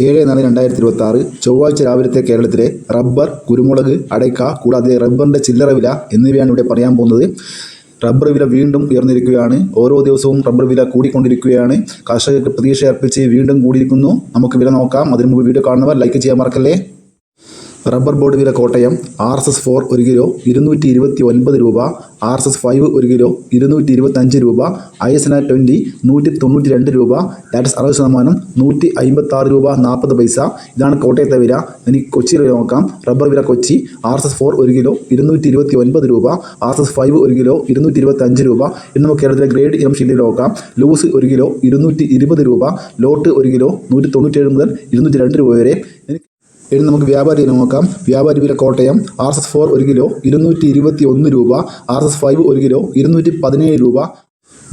7/4/2026 ചൊവ്വാഴ്ച രാവിലത്തെ കേരളത്തിലെ റബ്ബർ, കുരുമുളക്, അടയ്ക്ക കൂടാതെ റബ്ബറിൻ്റെ ചില്ലറ വില എന്നിവയാണ് ഇവിടെ പറയാൻ പോകുന്നത്. റബ്ബർ വില വീണ്ടും ഉയർന്നിരിക്കുകയാണ്. ഓരോ ദിവസവും റബ്ബർ വില കൂടിക്കൊണ്ടിരിക്കുകയാണ്. കർഷകർക്ക് പ്രതീക്ഷ അർപ്പിച്ച് വീണ്ടും കൂടിയിരിക്കുന്നു. നമുക്ക് വില നോക്കാം. അതിനു മുമ്പ് വീഡിയോ കാണുന്നവർ ലൈക്ക് ചെയ്യാൻ മറക്കല്ലേ. റബ്ബർ ബോർഡ് വില കോട്ടയം RSS-4 1 കിലോ 229 രൂപ, RSS-5 1 കിലോ 225 രൂപ, ISNA20 192 രൂപ, ലാറ്റസ് 60% 156 രൂപ 40 പൈസ. ഇതാണ് കോട്ടയത്തെ വില. ഇനി കൊച്ചി വില നോക്കാം. റബ്ബർ വില കൊച്ചി RSS-4 1 കിലോ 229 രൂപ, RSS-5 1 കിലോ 225 രൂപ. ഇനി നമുക്ക് കേരളത്തിലെ ഗ്രേഡ് ഇനം ഷീറ്റിൽ നോക്കാം. ലൂസ് 1 കിലോ 220 രൂപ, ലോട്ട് 1 കിലോ 197 മുതൽ 202 രൂപ വരെ. ഇനി നമുക്ക് വ്യാപാരി വില നോക്കാം. വ്യാപാരി വില കോട്ടയം RSS-4 1 കിലോ 221 രൂപ, RSS-5 1 കിലോ 217 രൂപ,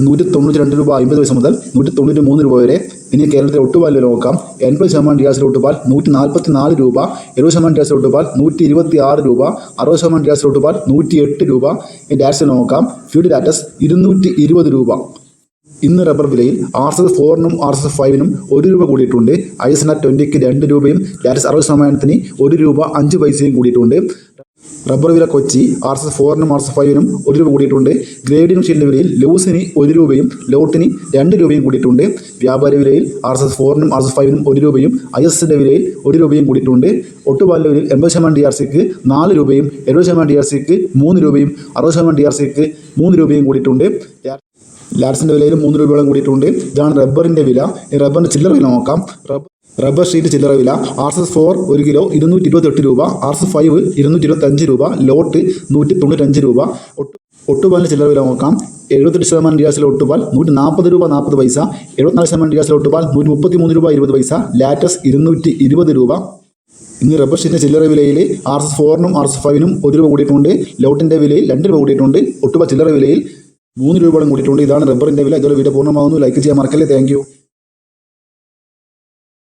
192 രൂപ 50 പൈസ മുതൽ 193 രൂപ വരെ. ഇനി കേരളത്തിലെ ഒട്ടുപാൽ വില നോക്കാം. 80% ഗ്യാസിലെ ഒട്ടുപാൽ 144 രൂപ, 70% ഗ്യാസിലെ ഒട്ടുപാൽ 126 രൂപ, 60% ഗ്യാസിലെ ഒട്ടുപാൽ 108 രൂപ. ഇനി ലാറ്റസ് നോക്കാം. ഫീഡ് ലാറ്റസ് 220 രൂപ. ഇന്ന് റബ്ബർ വിലയിൽ RSS-4-നും RSS-5-നും 1 രൂപ കൂടിയിട്ടുണ്ട്. ISNA20ക്ക് 2 രൂപയും ലാറ്റസ് 60%-ന് 1 രൂപ 5 പൈസയും കൂടിയിട്ടുണ്ട്. റബ്ബർ വില കൊച്ചി RSS-4-നും RSS-5-നും 1 രൂപ കൂടിയിട്ടുണ്ട്. ഗ്രേഡിനും ഷീൽഡ് വിലയിൽ ലൂസിന് 1 രൂപയും ലോട്ടിന് 2 രൂപയും കൂടിയിട്ടുണ്ട്. വ്യാപാരി വിലയിൽ RSS-4-നും RSS-5-നും 1 രൂപയും ISNA വിലയിൽ 1 രൂപയും കൂടിയിട്ടുണ്ട്. ഒട്ടുപാലിൻ്റെ വിലയിൽ 80% DRCക്ക് 4 രൂപയും, 70% DRCക്ക് 3 രൂപയും, 60% DRCക്ക് 3 രൂപയും കൂടിയിട്ടുണ്ട്. ലാറ്റ്സിൻ്റെ വിലയിൽ 3 രൂപയോളം കൂടിയിട്ടുണ്ട്. ഇതാണ് റബ്ബറിൻ്റെ വില. ഈ റബ്ബറിൻ്റെ ചില്ലറ വില നോക്കാം. റബ്ബർ ഷീറ്റ് ചില്ലറ വില RSS-4 1 കിലോ 228 രൂപ, RSS-5 225 രൂപ, ലോട്ട് 195 രൂപ. ഒട്ടുപാലിൻ്റെ ചില്ലറ വില നോക്കാം. 78% ഗ്യാസിലെ ഒട്ടുപാൽ 140 രൂപ 40 പൈസ, 74% ഗ്യാസിലെ ഒട്ടുപാൽ 133 രൂപ 20 പൈസ, ലാറ്റസ് 220 രൂപ. ഇന്ന് റബ്ബർ ഷീറ്റിൻ്റെ ചില്ലറ വിലയിൽ RSS-4-നും RSS-5-നും 1 രൂപ കൂടിയിട്ടുണ്ട്. ലോട്ടിൻ്റെ വിലയിൽ 2 രൂപ കൂടിയിട്ടുണ്ട്. ഒട്ടുപാൽ ചില്ലറ വിലയിൽ 3 രൂപയോളം കൂടിയിട്ടുണ്ട്. ഇതാണ് റബ്ബറിൻ്റെ വില. ഇതോടെ വീഡിയോ പൂർണ്ണമാകുന്നു. ലൈക്ക് ചെയ്യാൻ മറക്കല്ലേ. Thank you.